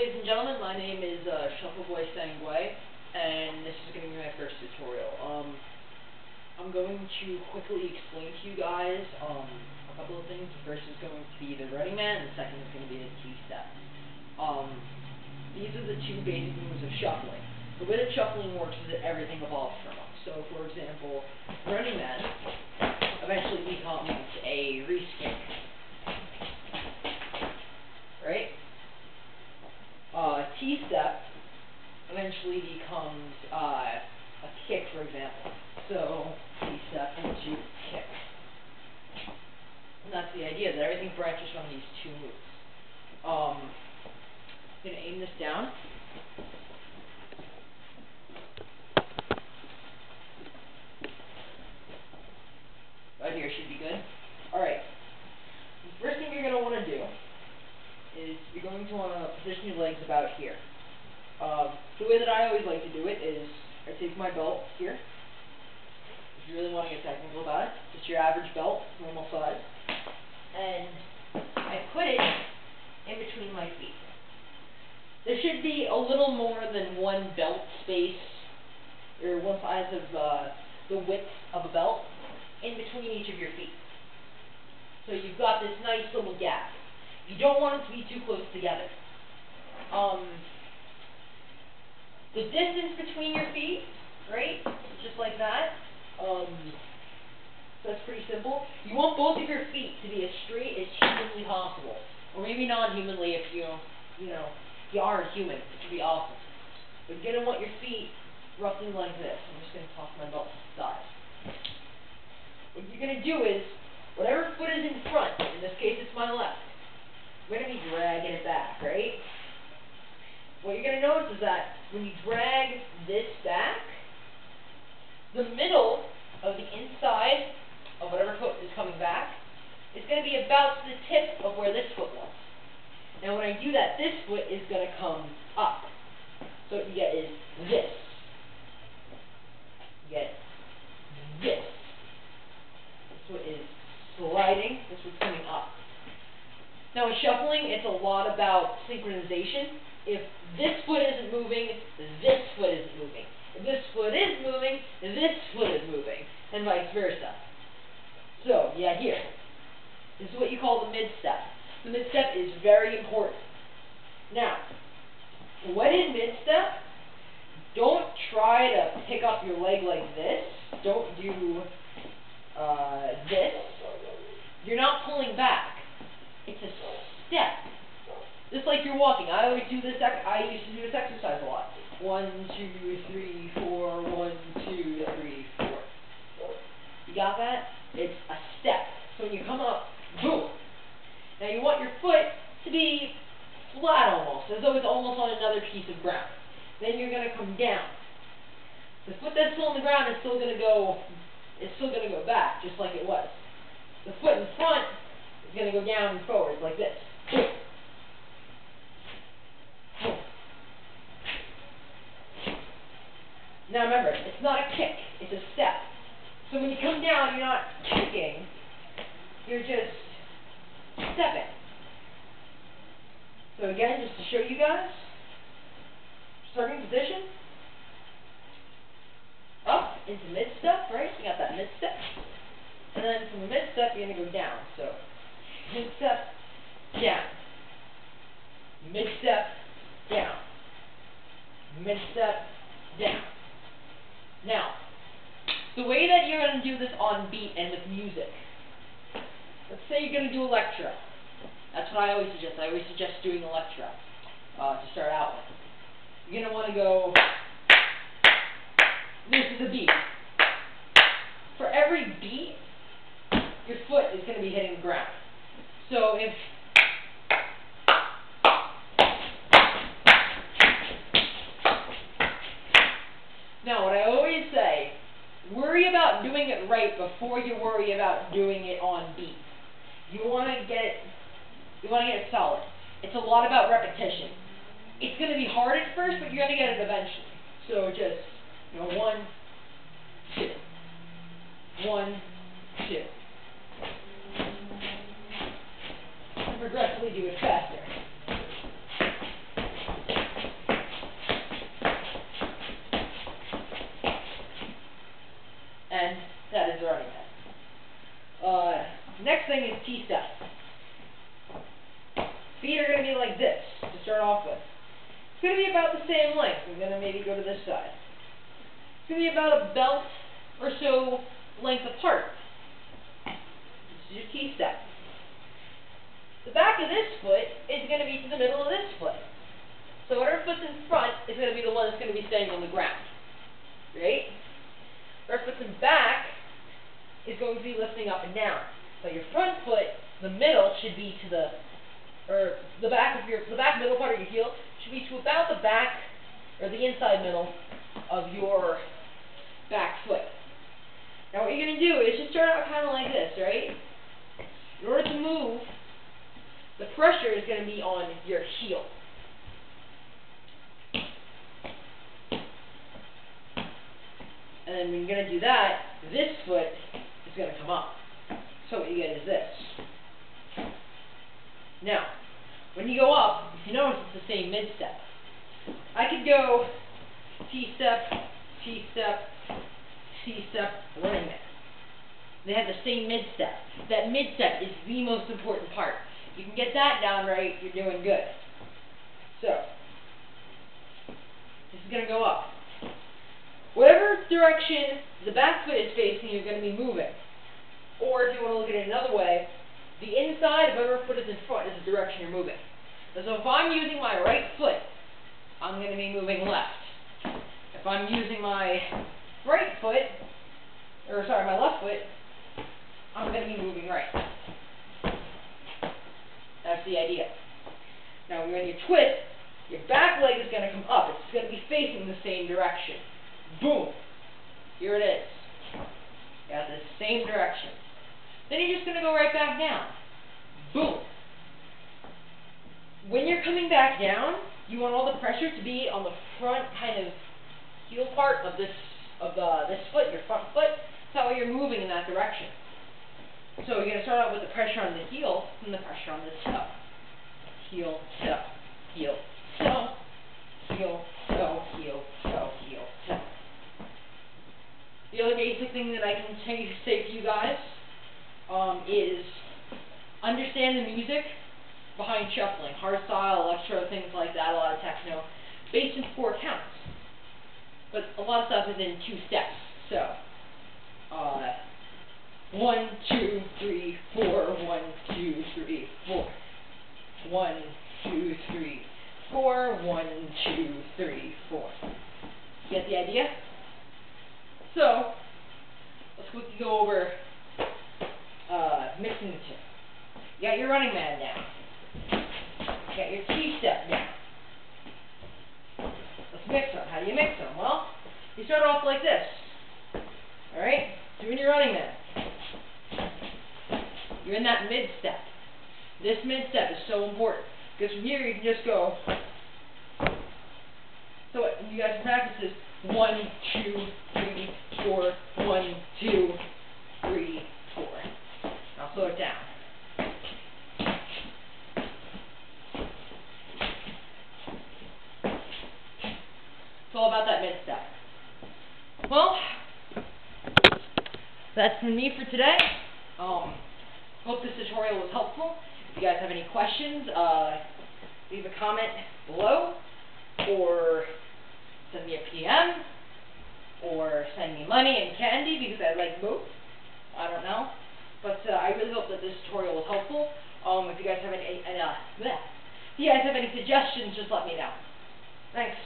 ladies and gentlemen, my name is Shuffle Boy Sangue, and this is going to be my first tutorial. I'm going to quickly explain to you guys a couple of things. The first is going to be the running man, and the second is going to be the T-step. These are the two basic moves of shuffling. The way that shuffling works is that everything evolves from them. So, for example, running man eventually becomes a re-skink, right? T-step eventually becomes a kick, for example. So, T-step into kick. And that's the idea, that everything branches from these two moves. I'm going to aim this down. Right here should be good. Alright. The first thing you're going to want to do is you're going to want to position your legs about here. The way that I always like to do it is I take my belt here. If you really want to get technical about it, just your average belt, normal size, and I put it in between my feet. There should be a little more than one belt space, or one size of the width of a belt, in between each of your feet. So you've got this nice little gap. You don't want them to be too close together. The distance between your feet, right, just like that, that's pretty simple. You want both of your feet to be as straight as humanly possible. Or maybe non-humanly if you aren't human. It would be awesome. But you're going to want your feet roughly like this. I'm just going to toss my belt to the side. What you're going to do is, whatever foot is in front, in this case it's my left, we're going to be dragging it back, right? What you're going to notice is that when you drag this back, the middle of the inside of whatever foot is coming back is going to be about to the tip of where this foot was. Now when I do that, this foot is going to come up. So what you get is this. You get this. This foot is sliding, this foot's coming up. Now in shuffling, it's a lot about synchronization. If this foot isn't moving, this foot isn't moving. If this foot is moving, this foot is moving, and vice versa. So, yeah, here. This is what you call the mid-step. The mid-step is very important. Now, when in mid-step, don't try to pick up your leg like this. Don't do this. You're not pulling back. It's a step. Just like you're walking. I always do this. I used to do this exercise a lot. 1, 2, 3, 4. 1, 2, 3, 4. You got that? It's a step. So when you come up, boom. Now you want your foot to be flat almost, as though it's almost on another piece of ground. Then you're going to come down. The foot that's still on the ground is still going to go. It's still going to go back, just like it was. The foot in front is going to go down and forward like this. Now remember, it's not a kick, it's a step. So when you come down, you're not kicking, you're just stepping. So again, just to show you guys, starting position, up into mid-step, right? You got that mid-step. And then from the mid-step, you're going to go down. So mid-step, down. Mid-step, down. Mid-step, down. Now, the way that you're going to do this on beat and with music, let's say you're going to do electro. That's what I always suggest. I always suggest doing electro to start out with. You're going to want to go, this is a beat. For every beat, your foot is going to be hitting the ground. So if now, what I always say, worry about doing it right before you worry about doing it on beat. You want to get it solid. It's a lot about repetition. It's going to be hard at first, but you're going to get it eventually. So just, 1, 2. 1, 2. And progressively do it faster. Next thing is T-step. Feet are going to be like this to start off with. It's going to be about the same length. I'm going to maybe go to this side. It's going to be about a belt or so length apart. This is your T-step. The back of this foot is going to be to the middle of this foot. So whatever foot's in front is going to be the one that's going to be staying on the ground. Right? Whatever foot's in back is going to be lifting up and down. But your front foot, the middle, should be to the back middle part of your heel should be to about the back or the inside middle of your back foot. Now what you're going to do is just start out kind of like this, right? In order to move, the pressure is going to be on your heel. And then when you're going to do that, this foot is going to come up. So what you get is this. Now, when you go up, if you notice it's the same mid-step. I could go T-step, T-step, T-step, running man. They have the same mid-step. That mid-step is the most important part. If you can get that down right, you're doing good. So, this is going to go up. Whatever direction the back foot is facing, you're going to be moving. Or if you want to look at it another way, the inside of whatever foot is in front is the direction you're moving. So if I'm using my right foot, I'm going to be moving left. If I'm using my right foot, my left foot, I'm going to be moving right. That's the idea. Now when you twist, your back leg is going to come up. It's going to be facing the same direction. Boom. Here it is. You got the same direction. Then you're just going to go right back down. Boom. When you're coming back down, you want all the pressure to be on the front kind of heel part of this foot, your front foot. That's how you're moving in that direction. So you're going to start out with the pressure on the heel and the pressure on the toe. Heel, toe, heel, toe, heel, toe, heel, toe, heel, toe. The other basic thing that I can say to you guys is understand the music behind shuffling. Hardstyle, electro, things like that, a lot of techno. Based in 4 counts. But a lot of stuff is in 2 steps. So, 1, 2, 3, 4, 1, 2, 3, 4. 1, 2, 3, 4, 1, 2, 3, 4. Get the idea? So, let's quickly go over mixing the two. You got your running man down. You got your T-step down. Let's mix them. How do you mix them? Well, you start off like this. Alright? Doing your running man. You're in that mid-step. This mid-step is so important. Because from here you can just go. So what you guys practice is 1, 2, 3, 4, 1, 2, 3, 4. Now slow it down. It's all about that mid-step. Well, that's from me for today. Hope this tutorial was helpful. If you guys have any questions, leave a comment below, or send me a PM, or send me money and candy because I like both. I don't know. But I really hope that this tutorial was helpful. If you guys have any suggestions, just let me know. Thanks.